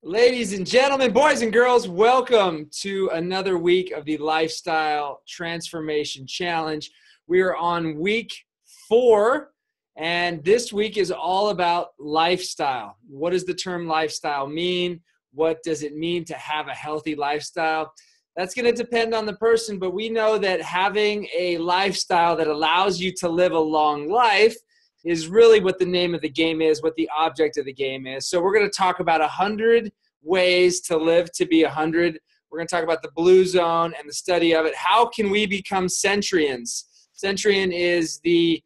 Ladies and gentlemen, boys and girls, welcome to another week of the Lifestyle Transformation Challenge. We are on week 4, and this week is all about lifestyle. What does the term lifestyle mean? What does it mean to have a healthy lifestyle? That's going to depend on the person, but we know that having a lifestyle that allows you to live a long life is really what the name of the game is, what the object of the game is. So we're going to talk about 100 ways to live to be 100. We're going to talk about the blue zone and the study of it. How can we become centurions? Centurion is the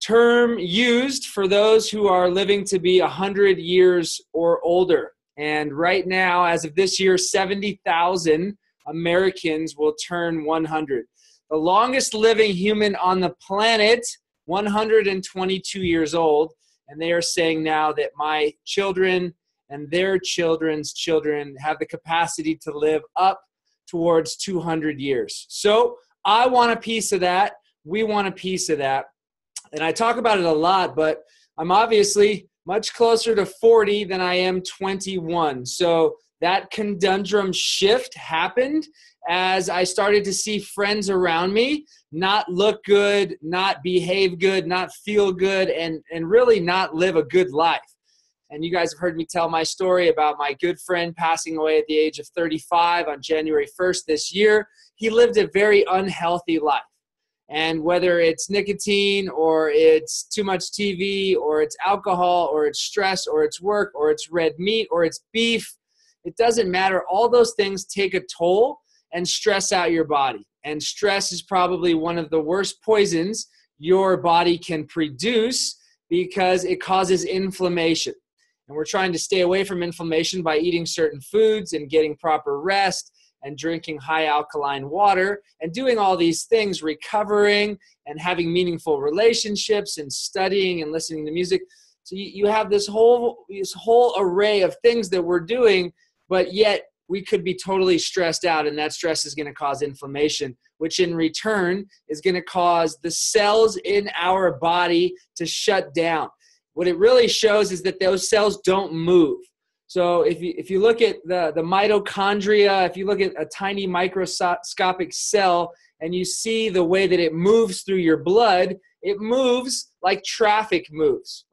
term used for those who are living to be 100 years or older. And right now, as of this year, 70,000 Americans will turn 100. The longest living human on the planet, 122 years old, and they are saying now that my children and their children's children have the capacity to live up towards 200 years. So I want a piece of that. We want a piece of that. And I talk about it a lot, but I'm obviously much closer to 40 than I am 21. So that conundrum shift happened as I started to see friends around me not look good, not behave good, not feel good, and really not live a good life. And you guys have heard me tell my story about my good friend passing away at the age of 35 on January 1st this year. He lived a very unhealthy life. And whether it's nicotine or it's too much TV or it's alcohol or it's stress or it's work or it's red meat or it's beef, it doesn't matter. All those things take a toll and stress out your body. And stress is probably one of the worst poisons your body can produce because it causes inflammation. And we're trying to stay away from inflammation by eating certain foods and getting proper rest and drinking high alkaline water and doing all these things, recovering and having meaningful relationships and studying and listening to music. So you have this whole array of things that we're doing, but yet we could be totally stressed out, and that stress is going to cause inflammation, which in return is going to cause the cells in our body to shut down. What it really shows is that those cells don't move. So if you look at the mitochondria, if you look at a tiny microscopic cell and you see the way that it moves through your blood, it moves like traffic moves,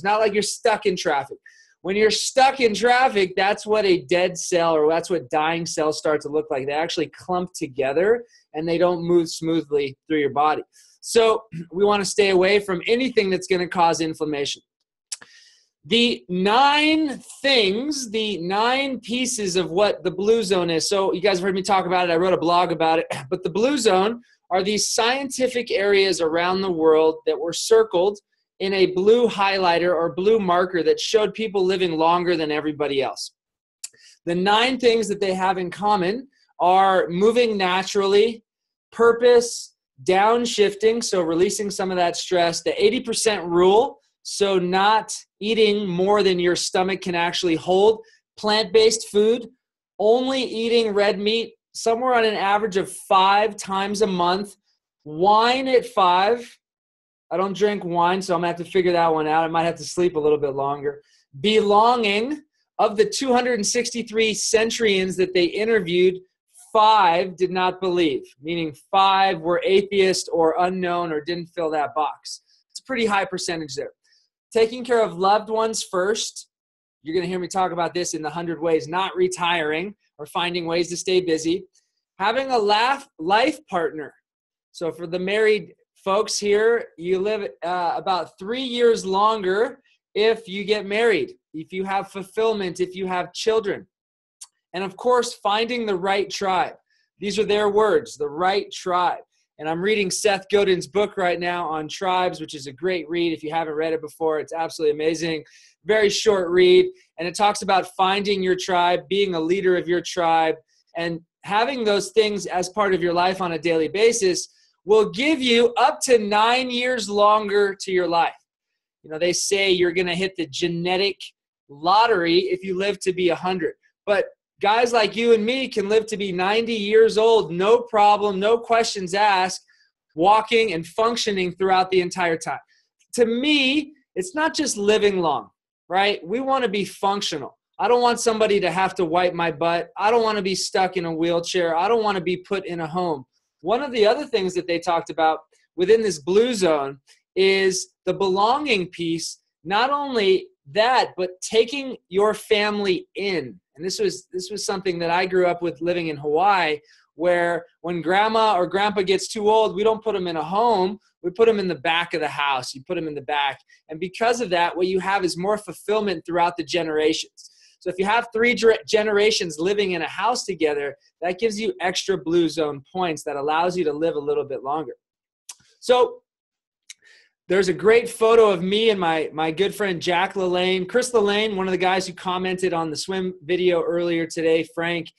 not like you're stuck in traffic. When you're stuck in traffic, that's what a dead cell or that's what dying cells start to look like. They actually clump together and they don't move smoothly through your body. So we want to stay away from anything that's going to cause inflammation. The 9 pieces of what the blue zone is. So you guys have heard me talk about it. I wrote a blog about it. But the blue zone are these scientific areas around the world that were circled in a blue highlighter or blue marker that showed people living longer than everybody else. The 9 things that they have in common are moving naturally, purpose, downshifting, so releasing some of that stress, the 80% rule, so not eating more than your stomach can actually hold, plant-based food, only eating red meat somewhere on an average of 5 times a month, wine at 5. I don't drink wine, so I'm going to have to figure that one out. I might have to sleep a little bit longer. Belonging, of the 263 centurions that they interviewed, 5 did not believe, meaning 5 were atheist or unknown or didn't fill that box. It's a pretty high percentage there. Taking care of loved ones first. You're going to hear me talk about this in the 100 ways, not retiring or finding ways to stay busy. Having a life partner. So for the married folks here, you live about 3 years longer if you get married, if you have fulfillment, if you have children. And of course, finding the right tribe. These are their words, the right tribe. And I'm reading Seth Godin's book right now on tribes, which is a great read. If you haven't read it before, it's absolutely amazing. Very short read. And it talks about finding your tribe, being a leader of your tribe, and having those things as part of your life on a daily basis will give you up to 9 years longer to your life. You know, they say you're going to hit the genetic lottery if you live to be 100. But guys like you and me can live to be 90 years old, no problem, no questions asked, walking and functioning throughout the entire time. To me, it's not just living long, right? We want to be functional. I don't want somebody to have to wipe my butt. I don't want to be stuck in a wheelchair. I don't want to be put in a home. One of the other things that they talked about within this blue zone is the belonging piece. Not only that, but taking your family in. And this was something that I grew up with living in Hawaii, where when grandma or grandpa gets too old, we don't put them in a home. We put them in the back of the house. You put them in the back. And because of that, what you have is more fulfillment throughout the generations. So if you have 3 generations living in a house together, that gives you extra blue zone points that allows you to live a little bit longer. So there's a great photo of me and my good friend Jack LaLanne. Chris LaLanne, one of the guys who commented on the swim video earlier today, Frank,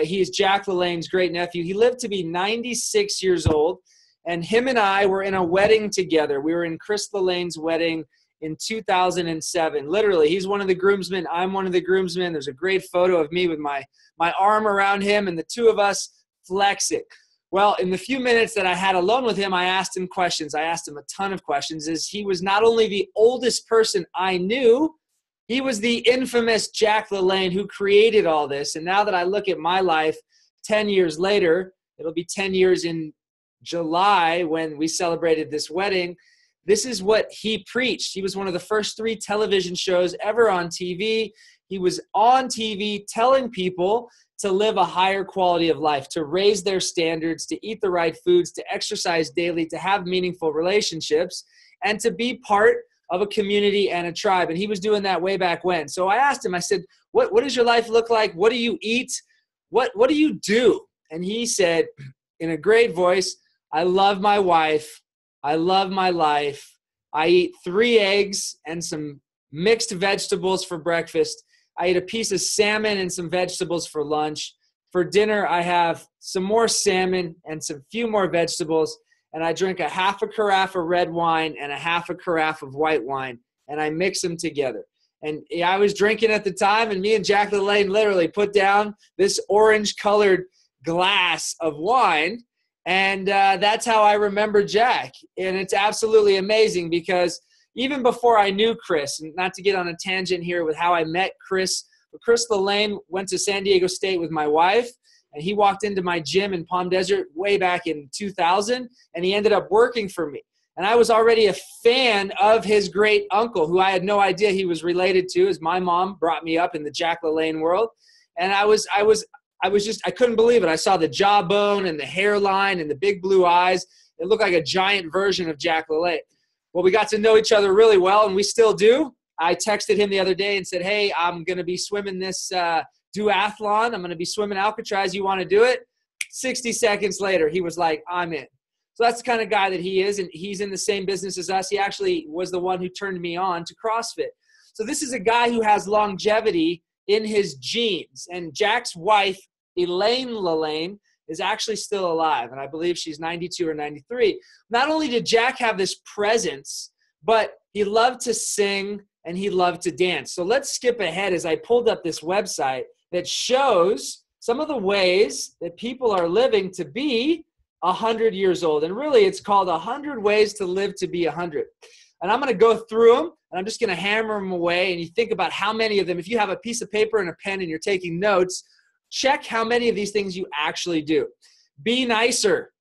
he is Jack LaLanne's great nephew. He lived to be 96 years old, and him and I were in a wedding together. We were in Chris LaLanne's wedding in 2007. Literally, he's one of the groomsmen. I'm one of the groomsmen. There's a great photo of me with my arm around him and the two of us flexing. Well, in the few minutes that I had alone with him, I asked him questions. I asked him a ton of questions, as he was not only the oldest person I knew, he was the infamous Jack LaLanne who created all this. And now that I look at my life 10 years later, it'll be 10 years in July when we celebrated this wedding. This is what he preached. He was one of the first 3 television shows ever on TV. He was on TV telling people to live a higher quality of life, to raise their standards, to eat the right foods, to exercise daily, to have meaningful relationships, and to be part of a community and a tribe. And he was doing that way back when. So I asked him, I said, what does your life look like? What do you eat? What do you do? And he said in a great voice, I love my wife. I love my life. I eat 3 eggs and some mixed vegetables for breakfast. I eat a piece of salmon and some vegetables for lunch. For dinner, I have some more salmon and some few more vegetables. And I drink a half a carafe of red wine and a half a carafe of white wine. And I mix them together. And I was drinking at the time, and me and Jack LaLanne literally put down this orange-colored glass of wine. And that's how I remember Jack. And it's absolutely amazing because even before I knew Chris, and not to get on a tangent here with how I met Chris, but Chris LaLanne went to San Diego State with my wife, and he walked into my gym in Palm Desert way back in 2000, and he ended up working for me. And I was already a fan of his great uncle, who I had no idea he was related to, as my mom brought me up in the Jack LaLanne world. And I couldn't believe it. I saw the jawbone and the hairline and the big blue eyes. It looked like a giant version of Jack LaLanne. Well, we got to know each other really well, and we still do. I texted him the other day and said, hey, I'm going to be swimming this duathlon. I'm going to be swimming Alcatraz. You want to do it? 60 seconds later, he was like, I'm in. So that's the kind of guy that he is, and he's in the same business as us. He actually was the one who turned me on to CrossFit. So this is a guy who has longevity in his genes. And Jack's wife, Elaine LaLanne, is actually still alive, and I believe she's 92 or 93. Not only did Jack have this presence, but he loved to sing and he loved to dance. So let's skip ahead as I pulled up this website that shows some of the ways that people are living to be 100 years old. And really, it's called 100 Ways to Live to Be 100. And I'm going to go through them, and I'm just going to hammer them away, and you think about how many of them. If you have a piece of paper and a pen and you're taking notes, check how many of these things you actually do. Be nicer.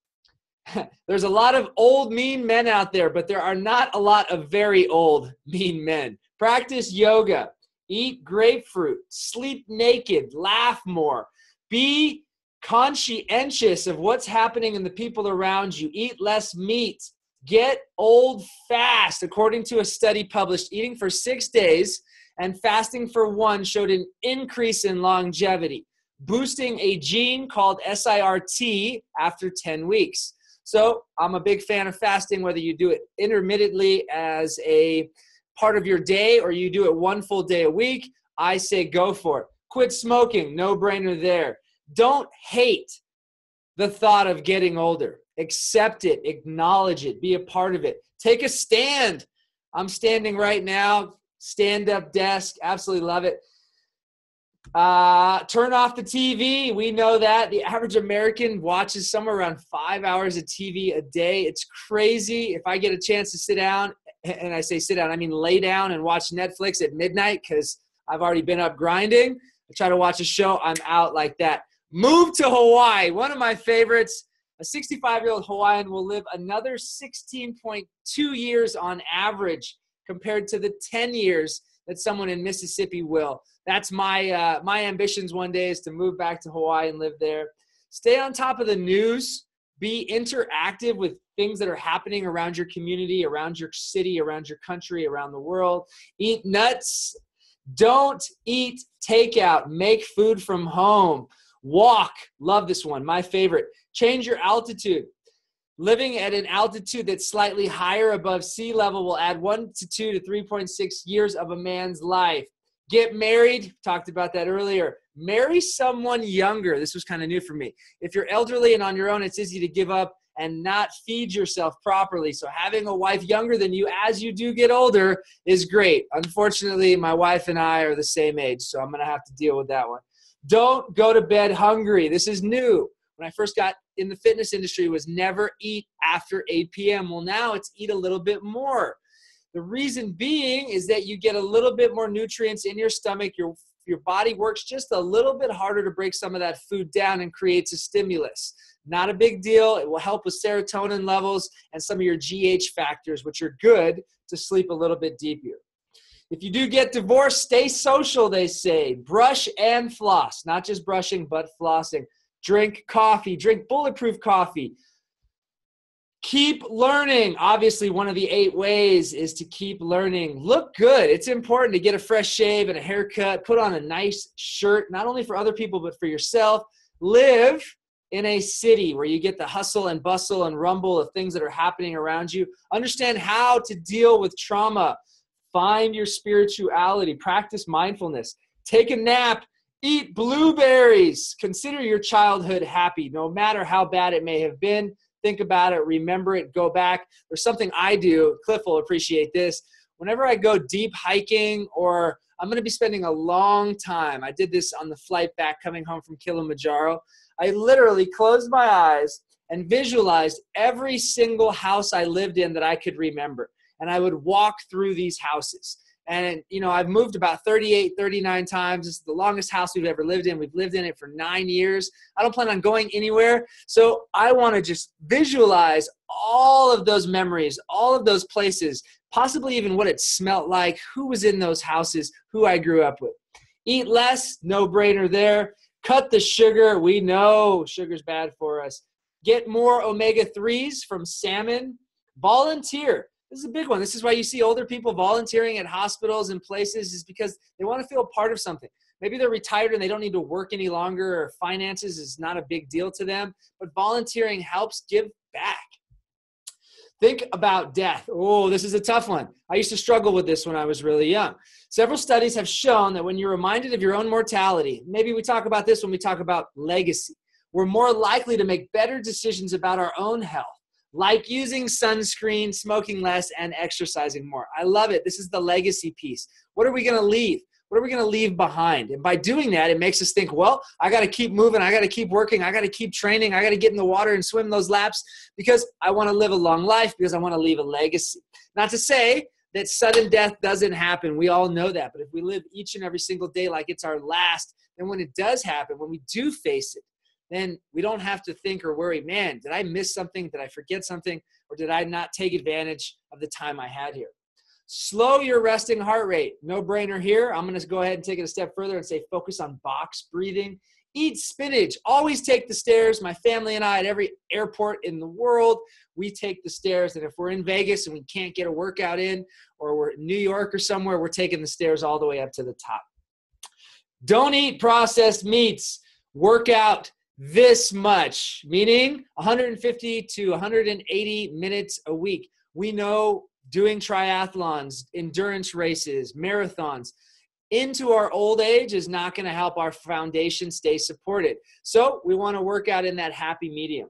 There's a lot of old, mean men out there, but there are not a lot of very old, mean men. Practice yoga. Eat grapefruit. Sleep naked. Laugh more. Be conscientious of what's happening in the people around you. Eat less meat. Get old fast. According to a study published, eating for 6 days and fasting for 1 showed an increase in longevity, boosting a gene called SIRT after 10 weeks. So I'm a big fan of fasting, whether you do it intermittently as a part of your day or you do it 1 full day a week. I say go for it. Quit smoking, no brainer there. Don't hate the thought of getting older. Accept it, acknowledge it, be a part of it. Take a stand. I'm standing right now, stand-up desk, absolutely love it. Turn off the TV. We know that the average American watches somewhere around 5 hours of TV a day. It's crazy. If I get a chance to sit down, and I say sit down, I mean lay down and watch Netflix at midnight, because I've already been up grinding. I try to watch a show, I'm out like that. Move to Hawaii, one of my favorites. A 65-year-old Hawaiian will live another 16.2 years on average compared to the 10 years that someone in Mississippi will. That's my ambitions one day, is to move back to Hawaii and live there. Stay on top of the news. Be interactive with things that are happening around your community, around your city, around your country, around the world. Eat nuts. Don't eat takeout. Make food from home. Walk. Love this one. My favorite. Change your altitude. Living at an altitude that's slightly higher above sea level will add 1 to 2 to 3.6 years of a man's life. Get married. Talked about that earlier. Marry someone younger. This was kind of new for me. If you're elderly and on your own, it's easy to give up and not feed yourself properly. So having a wife younger than you as you do get older is great. Unfortunately, my wife and I are the same age, so I'm going to have to deal with that one. Don't go to bed hungry. This is new. When I first got in the fitness industry, it was never eat after 8 p.m. Well, now it's eat a little bit more. The reason being is that you get a little bit more nutrients in your stomach. Your body works just a little bit harder to break some of that food down and creates a stimulus. Not a big deal. It will help with serotonin levels and some of your GH factors, which are good to sleep a little bit deeper. If you do get divorced, stay social, they say. Brush and floss. Not just brushing, but flossing. Drink coffee. Drink bulletproof coffee. Keep learning. Obviously, one of the 8 ways is to keep learning. Look good. It's important to get a fresh shave and a haircut. Put on a nice shirt, not only for other people, but for yourself. Live in a city where you get the hustle and bustle and rumble of things that are happening around you. Understand how to deal with trauma. Find your spirituality. Practice mindfulness. Take a nap. Eat blueberries. Consider your childhood happy, no matter how bad it may have been. Think about it, remember it, go back. There's something I do, Cliff will appreciate this. Whenever I go deep hiking or I'm going to be spending a long time, I did this on the flight back coming home from Kilimanjaro, I literally closed my eyes and visualized every single house I lived in that I could remember. And I would walk through these houses. And, you know, I've moved about 38, 39 times. This is the longest house we've ever lived in. We've lived in it for 9 years. I don't plan on going anywhere. So I want to just visualize all of those memories, all of those places, possibly even what it smelled like, who was in those houses, who I grew up with. Eat less, no brainer there. Cut the sugar. We know sugar's bad for us. Get more omega-3s from salmon. Volunteer. This is a big one. This is why you see older people volunteering at hospitals and places, is because they want to feel part of something. Maybe they're retired and they don't need to work any longer, or finances is not a big deal to them, but volunteering helps give back. Think about death. Oh, this is a tough one. I used to struggle with this when I was really young. Several studies have shown that when you're reminded of your own mortality, maybe we talk about this when we talk about legacy, we're more likely to make better decisions about our own health. Like using sunscreen, smoking less, and exercising more. I love it. This is the legacy piece. What are we going to leave? What are we going to leave behind? And by doing that, it makes us think, well, I got to keep moving. I got to keep working. I got to keep training. I got to get in the water and swim those laps because I want to live a long life, because I want to leave a legacy. Not to say that sudden death doesn't happen. We all know that. But if we live each and every single day like it's our last, then when it does happen, when we do face it, then we don't have to think or worry, man, did I miss something? Did I forget something? Or did I not take advantage of the time I had here? Slow your resting heart rate. No brainer here. I'm going to go ahead and take it a step further and say focus on box breathing. Eat spinach. Always take the stairs. My family and I, at every airport in the world, we take the stairs. And if we're in Vegas and we can't get a workout in, or we're in New York or somewhere, we're taking the stairs all the way up to the top. Don't eat processed meats. Work out this much, meaning 150 to 180 minutes a week. We know doing triathlons, endurance races, marathons into our old age is not going to help our foundation stay supported. So we want to work out in that happy medium.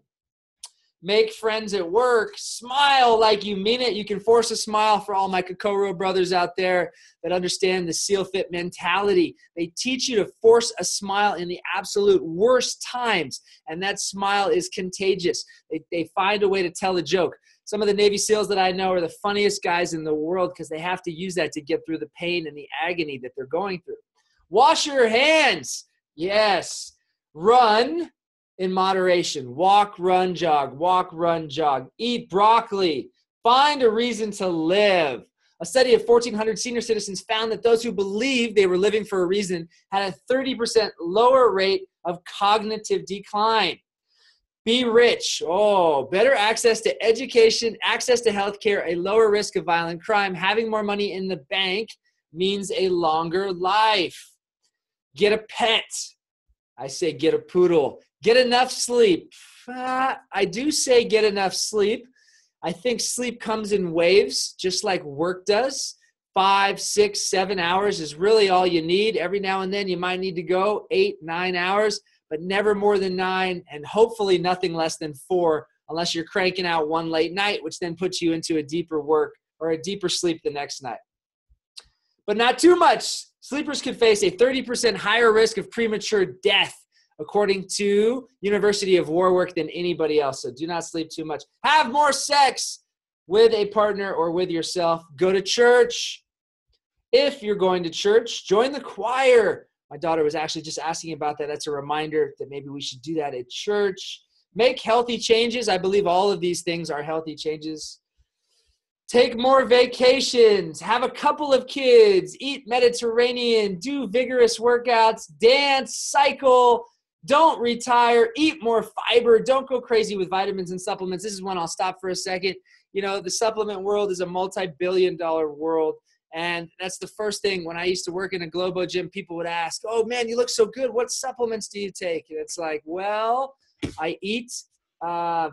Make friends at work. Smile like you mean it. You can force a smile for all my Kokoro brothers out there that understand the SEAL Fit mentality. They teach you to force a smile in the absolute worst times, and that smile is contagious. They find a way to tell a joke. Some of the Navy SEALs that I know are the funniest guys in the world because they have to use that to get through the pain and the agony that they're going through. Wash your hands. Yes. Run in moderation. Walk, run, jog. Walk, run, jog. Eat broccoli. Find a reason to live. A study of 1,400 senior citizens found that those who believed they were living for a reason had a 30% lower rate of cognitive decline. Be rich. Oh, better access to education, access to healthcare, a lower risk of violent crime. Having more money in the bank means a longer life. Get a pet. I say get a poodle. Get enough sleep. I do say get enough sleep. I think sleep comes in waves, just like work does. 5, 6, 7 hours is really all you need. Every now and then you might need to go 8, 9 hours, but never more than 9, and hopefully nothing less than 4, unless you're cranking out one late night, which then puts you into a deeper work or a deeper sleep the next night. But not too much. Sleepers could face a 30% higher risk of premature death, according to University of Warwick, than anybody else. So do not sleep too much. Have more sex with a partner or with yourself. Go to church. If you're going to church, join the choir. My daughter was actually just asking about that. That's a reminder that maybe we should do that at church. Make healthy changes. I believe all of these things are healthy changes. Take more vacations. Have a couple of kids. Eat Mediterranean. Do vigorous workouts. Dance. Cycle. Don't retire. Eat more fiber. Don't go crazy with vitamins and supplements. This is when I'll stop for a second. You know, the supplement world is a multi-billion-dollar world. And that's the first thing. When I used to work in a Globo gym, people would ask, oh, man, you look so good. What supplements do you take? And it's like, well, I eat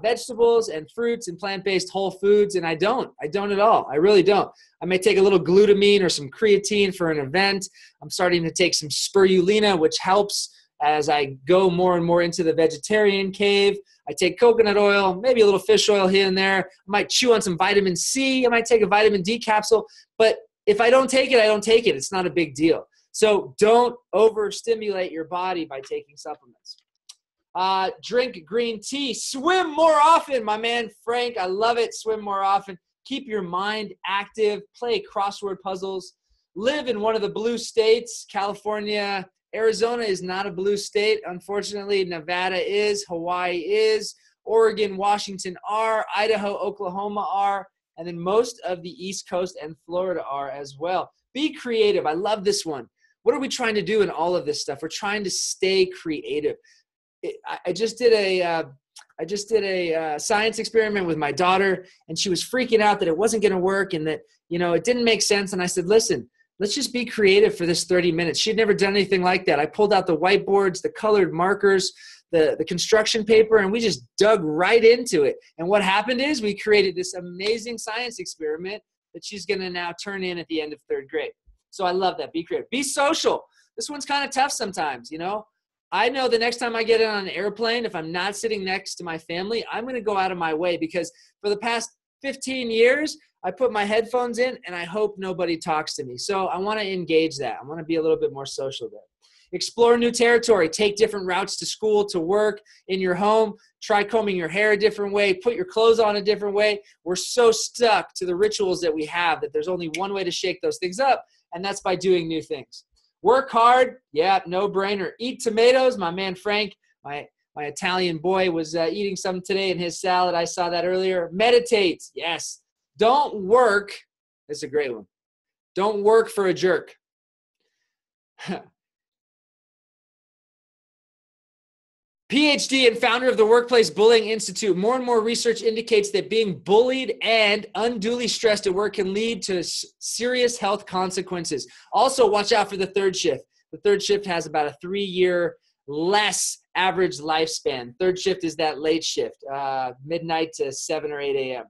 vegetables and fruits and plant-based whole foods, and I don't at all. I really don't. I may take a little glutamine or some creatine for an event. I'm starting to take some spirulina, which helps as I go more and more into the vegetarian cave. I take coconut oil, maybe a little fish oil here and there. I might chew on some vitamin C. I might take a vitamin D capsule. But if I don't take it, I don't take it. It's not a big deal. So don't overstimulate your body by taking supplements. Drink green tea. Swim more often, my man Frank. I love it. Swim more often. Keep your mind active. Play crossword puzzles. Live in one of the blue states. California, Arizona is not a blue state. Unfortunately, Nevada is. Hawaii is. Oregon, Washington are. Idaho, Oklahoma are. And then most of the East Coast and Florida are as well. Be creative. I love this one. What are we trying to do in all of this stuff? We're trying to stay creative. I just did a science experiment with my daughter, and she was freaking out that it wasn't going to work and that, you know, it didn't make sense. And I said, listen, let's just be creative for this 30 minutes. She'd never done anything like that. I pulled out the whiteboards, the colored markers, the construction paper, and we just dug right into it. And what happened is we created this amazing science experiment that she's going to now turn in at the end of 3rd grade. So I love that. Be creative. Be social. This one's kind of tough sometimes, you know. I know the next time I get on an airplane, if I'm not sitting next to my family, I'm going to go out of my way, because for the past 15 years, I put my headphones in and I hope nobody talks to me. So I want to engage that. I want to be a little bit more social there. Explore new territory. Take different routes to school, to work, in your home. Try combing your hair a different way. Put your clothes on a different way. We're so stuck to the rituals that we have that there's only one way to shake those things up, and that's by doing new things. Work hard. Yeah, no brainer. Eat tomatoes. My man Frank, my Italian boy, was eating some today in his salad. I saw that earlier. Meditate. Yes. Don't work. This is a great one. Don't work for a jerk. PhD and founder of the Workplace Bullying Institute. More and more research indicates that being bullied and unduly stressed at work can lead to serious health consequences. Also, watch out for the 3rd shift. The 3rd shift has about a 3-year less average lifespan. 3rd shift is that late shift, midnight to 7 or 8 a.m.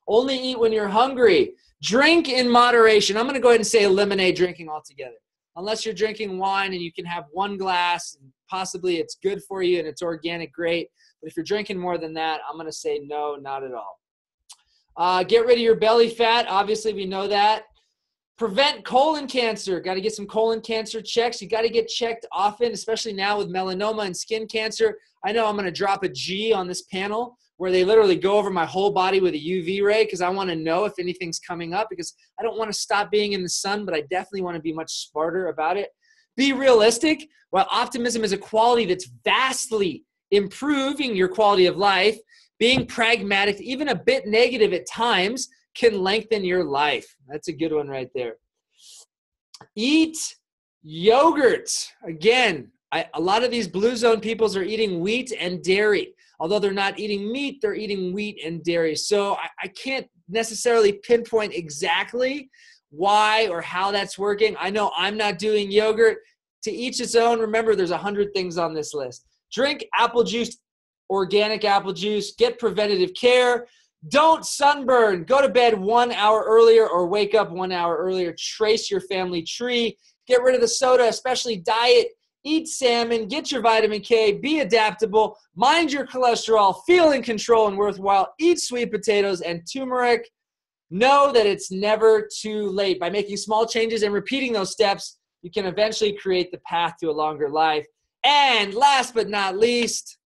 Only eat when you're hungry. Drink in moderation. I'm going to go ahead and say eliminate drinking altogether. Unless you're drinking wine and you can have 1 glass, and possibly it's good for you and it's organic, great. But if you're drinking more than that, I'm going to say no, not at all. Get rid of your belly fat. Obviously, we know that. Prevent colon cancer. Got to get some colon cancer checks. You got to get checked often, especially now with melanoma and skin cancer. I know I'm going to drop a G on this panel where they literally go over my whole body with a UV ray, because I want to know if anything's coming up, because I don't want to stop being in the sun, but I definitely want to be much smarter about it. Be realistic. While optimism is a quality that's vastly improving your quality of life, being pragmatic, even a bit negative at times, can lengthen your life. That's a good one right there. Eat yogurt. Again, a lot of these blue zone peoples are eating wheat and dairy. Although they're not eating meat, they're eating wheat and dairy. So I can't necessarily pinpoint exactly why or how that's working. I know I'm not doing yogurt. To each its own. Remember, there's 100 things on this list. Drink apple juice, organic apple juice. Get preventative care. Don't sunburn. Go to bed 1 hour earlier or wake up 1 hour earlier. Trace your family tree. Get rid of the soda, especially diet. Eat salmon. Get your vitamin K. Be adaptable. Mind your cholesterol. Feel in control and worthwhile. Eat sweet potatoes and turmeric. Know that it's never too late. By making small changes and repeating those steps, you can eventually create the path to a longer life. And last but not least,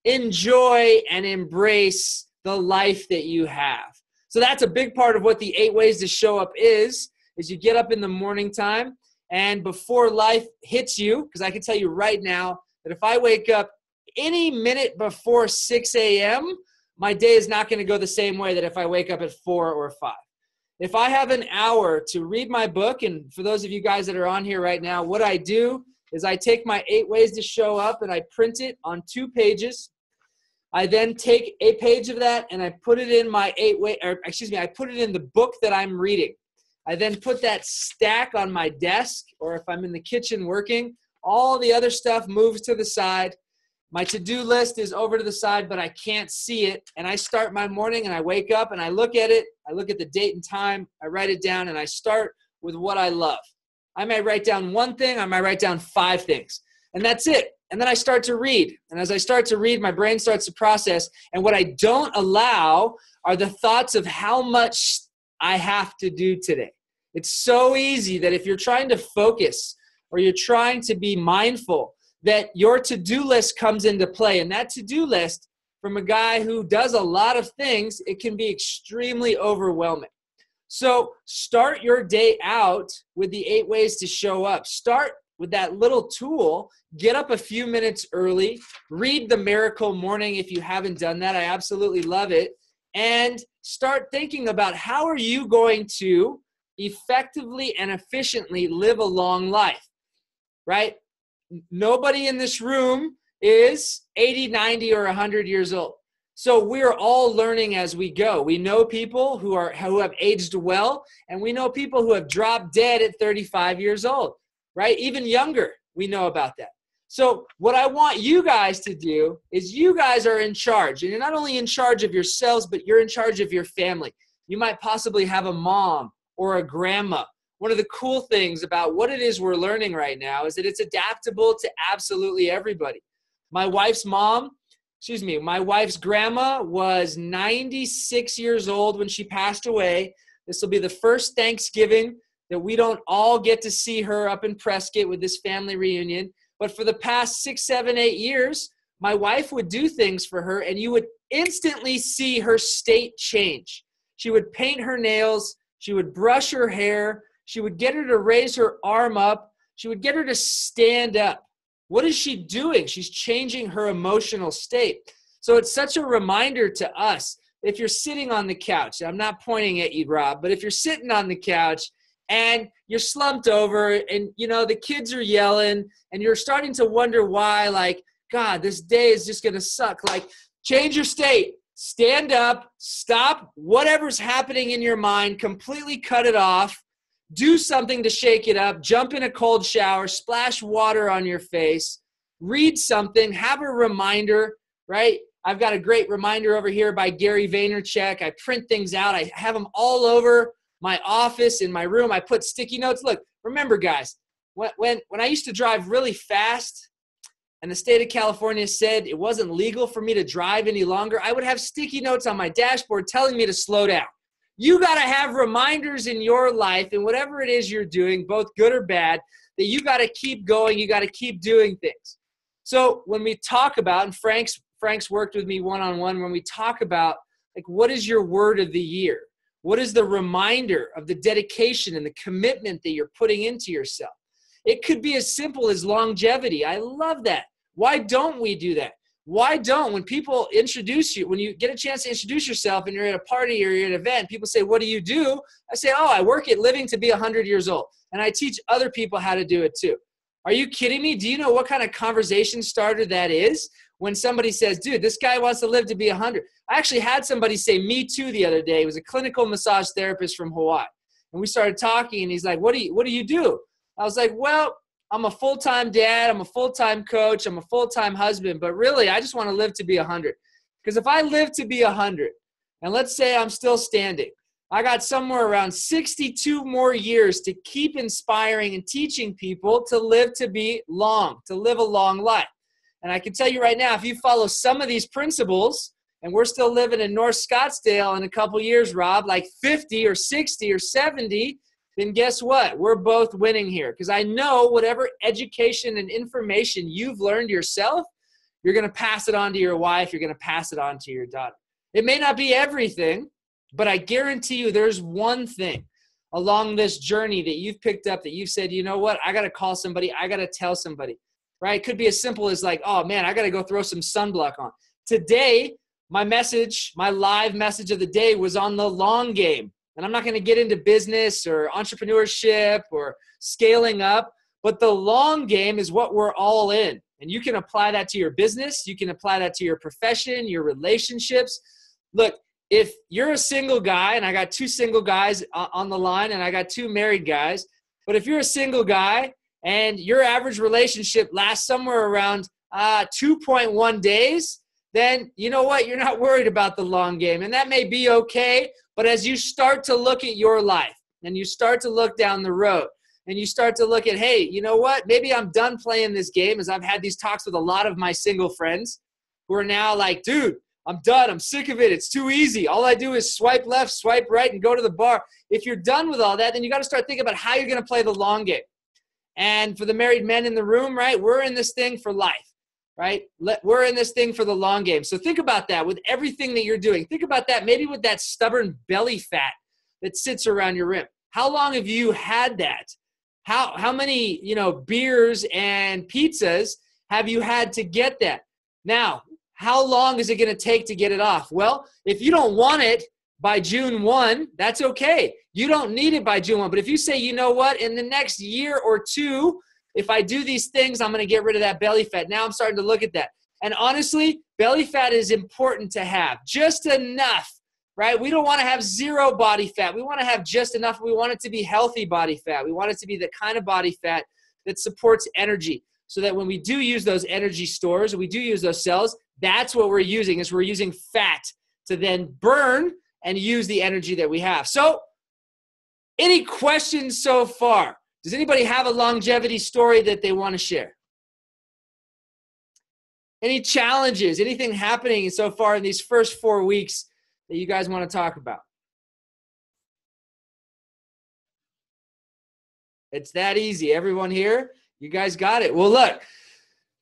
enjoy and embrace the life that you have. So that's a big part of what the 8 ways to show up is you get up in the morning time, and before life hits you, because I can tell you right now that if I wake up any minute before 6 a.m., my day is not going to go the same way that if I wake up at 4 or 5. If I have an hour to read my book, and for those of you guys that are on here right now, what I do is I take my 8 ways to show up and I print it on 2 pages. I then take a page of that and I put it in my I put it in the book that I'm reading. I then put that stack on my desk, or if I'm in the kitchen working, all the other stuff moves to the side. My to-do list is over to the side, but I can't see it. And I start my morning and I wake up and I look at it. I look at the date and time. I write it down and I start with what I love. I may write down 1 thing. I might write down 5 things. And that's it. And then I start to read. And as I start to read, my brain starts to process. And what I don't allow are the thoughts of how much I have to do today. It's so easy that if you're trying to focus or you're trying to be mindful, that your to-do list comes into play. And that to-do list, from a guy who does a lot of things, it can be extremely overwhelming. So start your day out with the 8 ways to show up. Start with that little tool. Get up a few minutes early. Read the Miracle Morning if you haven't done that. I absolutely love it. And start thinking about how are you going to effectively and efficiently live a long life, right? Nobody in this room is 80, 90, or 100 years old. So we're all learning as we go. We know people who have aged well, and we know people who have dropped dead at 35 years old, right? Even younger, we know about that. So what I want you guys to do is you guys are in charge. And you're not only in charge of yourselves, but you're in charge of your family. You might possibly have a mom or a grandma. One of the cool things about what it is we're learning right now is that it's adaptable to absolutely everybody. My wife's grandma was 96 years old when she passed away. This will be the first Thanksgiving that we don't all get to see her up in Prescott with this family reunion. But for the past 6, 7, 8 years, my wife would do things for her, and you would instantly see her state change. She would paint her nails. She would brush her hair. She would get her to raise her arm up. She would get her to stand up. What is she doing? She's changing her emotional state. So it's such a reminder to us, if you're sitting on the couch, I'm not pointing at you, Rob, but if you're sitting on the couch and you're slumped over and, the kids are yelling and you're starting to wonder why, like, God, this day is just going to suck. Like, change your state. Stand up. Stop whatever's happening in your mind. Completely cut it off. Do something to shake it up. Jump in a cold shower. Splash water on your face. Read something. Have a reminder, right? I've got a great reminder over here by Gary Vaynerchuk. I print things out. I have them all over my office, in my room. I put sticky notes. Look, remember, guys, when I used to drive really fast and the state of California said it wasn't legal for me to drive any longer, I would have sticky notes on my dashboard telling me to slow down. You got to have reminders in your life and whatever it is you're doing, both good or bad, that you got to keep going. You got to keep doing things. So when we talk about, and Frank's worked with me one-on-one, when we talk about, like, what is your word of the year? What is the reminder of the dedication and the commitment that you're putting into yourself? It could be as simple as longevity. I love that. Why don't we do that? Why don't, when people introduce you, when you get a chance to introduce yourself and you're at a party or you're at an event, people say, what do you do? I say, oh, I work at Living to be 100 years old. And I teach other people how to do it too. Are you kidding me? Do you know what kind of conversation starter that is? When somebody says, dude, this guy wants to live to be 100. I actually had somebody say me too the other day. He was a clinical massage therapist from Hawaii. And we started talking and he's like, what do you do? I was like, well, I'm a full-time dad. I'm a full-time coach. I'm a full-time husband. But really, I just want to live to be 100. Because if I live to be 100, and let's say I'm still standing, I got somewhere around 62 more years to keep inspiring and teaching people to live to be long, to live a long life. And I can tell you right now, if you follow some of these principles, and we're still living in North Scottsdale in a couple years, Rob, like 50 or 60 or 70, then guess what? We're both winning here. Because I know whatever education and information you've learned yourself, you're going to pass it on to your wife. You're going to pass it on to your daughter. It may not be everything, but I guarantee you there's one thing along this journey that you've picked up that you've said, you know what? I got to call somebody. I got to tell somebody, right? It could be as simple as like, oh man, I got to go throw some sunblock on. Today, my live message of the day was on the long game. And I'm not going to get into business or entrepreneurship or scaling up, but the long game is what we're all in. And you can apply that to your business. You can apply that to your profession, your relationships. Look, if you're a single guy, and I got 2 single guys on the line, and I got 2 married guys, but if you're a single guy and your average relationship lasts somewhere around 2.1 days, then you know what? You're not worried about the long game. And that may be okay, but as you start to look at your life and you start to look down the road and you start to look at, hey, you know what? Maybe I'm done playing this game, as I've had these talks with a lot of my single friends who are now like, dude, I'm done. I'm sick of it. It's too easy. All I do is swipe left, swipe right, and go to the bar. If you're done with all that, then you got to start thinking about how you're going to play the long game. And for the married men in the room, right, we're in this thing for life. Right? We're in this thing for the long game. So think about that with everything that you're doing. Think about that maybe with that stubborn belly fat that sits around your rim. How long have you had that? How many, beers and pizzas have you had to get that? Now, how long is it going to take to get it off? Well, if you don't want it by June 1, that's okay. You don't need it by June 1. But if you say, you know what, in the next year or 2, if I do these things, I'm going to get rid of that belly fat. Now I'm starting to look at that. And honestly, belly fat is important to have. Just enough, right? We don't want to have 0 body fat. We want to have just enough. We want it to be healthy body fat. We want it to be the kind of body fat that supports energy, so that when we do use those energy stores, we do use those cells, that's what we're using, is we're using fat to then burn and use the energy that we have. So any questions so far? Does anybody have a longevity story that they want to share? Any challenges, anything happening so far in these first 4 weeks that you guys want to talk about? It's that easy. Everyone here, you guys got it. Well, look,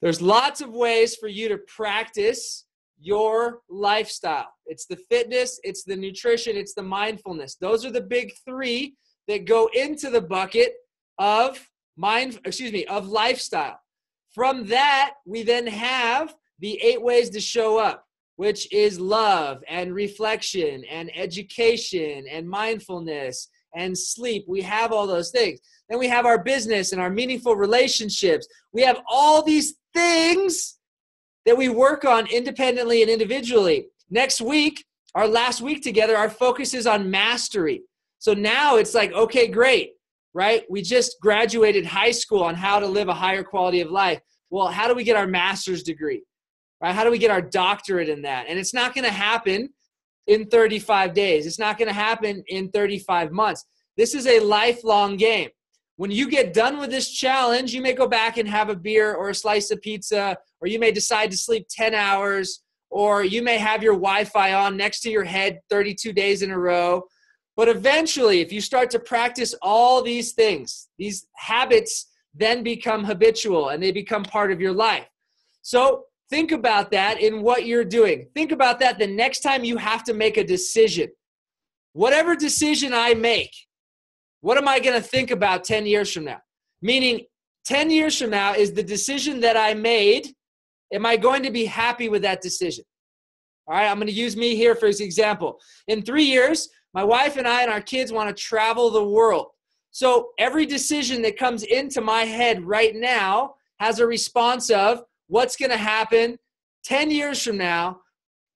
there's lots of ways for you to practice your lifestyle. It's the fitness, it's the nutrition, it's the mindfulness. Those are the big 3 that go into the bucket of lifestyle. From that, we then have the 8 ways to show up, which is love and reflection and education and mindfulness and sleep. We have all those things. Then we have our business and our meaningful relationships. We have all these things that we work on independently and individually. Next week, our last week together, our focus is on mastery. So now it's like, okay, great. Right? We just graduated high school on how to live a higher quality of life. Well, how do we get our master's degree? Right? How do we get our doctorate in that? And it's not going to happen in 35 days. It's not going to happen in 35 months. This is a lifelong game. When you get done with this challenge, you may go back and have a beer or a slice of pizza, or you may decide to sleep 10 hours, or you may have your Wi-Fi on next to your head 32 days in a row. But eventually, if you start to practice all these things, these habits then become habitual and they become part of your life. So think about that in what you're doing. Think about that the next time you have to make a decision. Whatever decision I make, what am I going to think about 10 years from now? Meaning, 10 years from now, is the decision that I made, am I going to be happy with that decision? All right, I'm going to use me here for example. In 3 years, my wife and I and our kids want to travel the world. So every decision that comes into my head right now has a response of what's going to happen 10 years from now,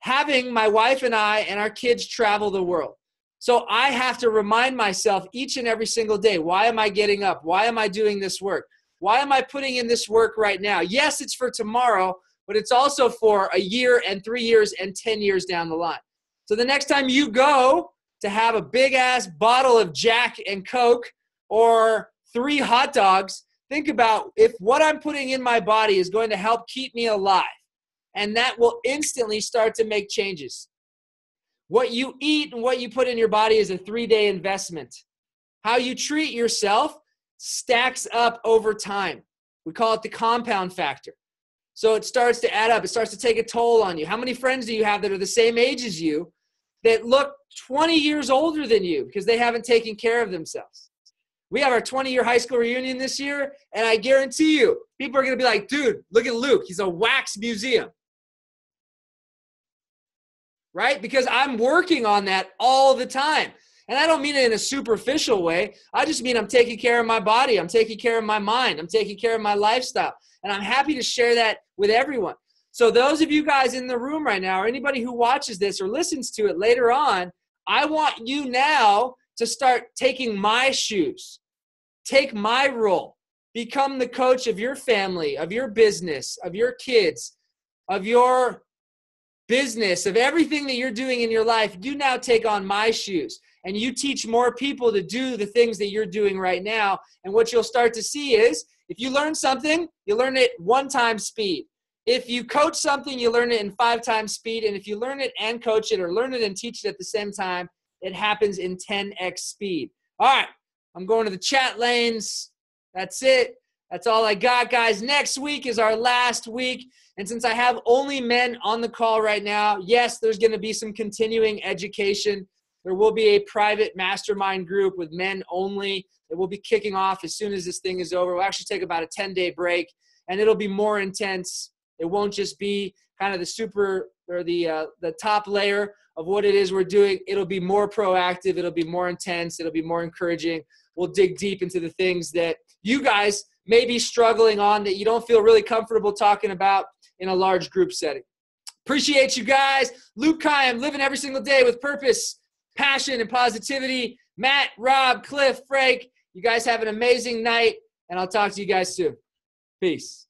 having my wife and I and our kids travel the world. So I have to remind myself each and every single day, why am I getting up? Why am I doing this work? Why am I putting in this work right now? Yes, it's for tomorrow, but it's also for a year and 3 years and 10 years down the line. So the next time you go to have a big ass bottle of Jack and Coke or 3 hot dogs, think about if what I'm putting in my body is going to help keep me alive. And that will instantly start to make changes. What you eat and what you put in your body is a 3-day investment. How you treat yourself stacks up over time. We call it the compound factor. So it starts to add up. It starts to take a toll on you. How many friends do you have that are the same age as you that look 20 years older than you because they haven't taken care of themselves? We have our 20-year high school reunion this year, and I guarantee you, people are going to be like, dude, look at Luke. He's a wax museum. Right? Because I'm working on that all the time. And I don't mean it in a superficial way. I just mean I'm taking care of my body. I'm taking care of my mind. I'm taking care of my lifestyle. And I'm happy to share that with everyone. So those of you guys in the room right now, or anybody who watches this or listens to it later on, I want you now to start taking my shoes. Take my role. Become the coach of your family, of your business, of your kids, of your business, of everything that you're doing in your life. You now take on my shoes and you teach more people to do the things that you're doing right now. And what you'll start to see is if you learn something, you learn it 1 time speed. If you coach something, you learn it in 5 times speed. And if you learn it and coach it or learn it and teach it at the same time, it happens in 10x speed. All right, I'm going to the chat lanes. That's it. That's all I got, guys. Next week is our last week. And since I have only men on the call right now, yes, there's going to be some continuing education. There will be a private mastermind group with men only that will be kicking off as soon as this thing is over. We'll actually take about a 10-day break, and it'll be more intense. It won't just be kind of the super or the top layer of what it is we're doing. It'll be more proactive. It'll be more intense. It'll be more encouraging. We'll dig deep into the things that you guys may be struggling on that you don't feel really comfortable talking about in a large group setting. Appreciate you guys. Luke Kayam, living every single day with purpose, passion, and positivity. Matt, Rob, Cliff, Frank, you guys have an amazing night, and I'll talk to you guys soon. Peace.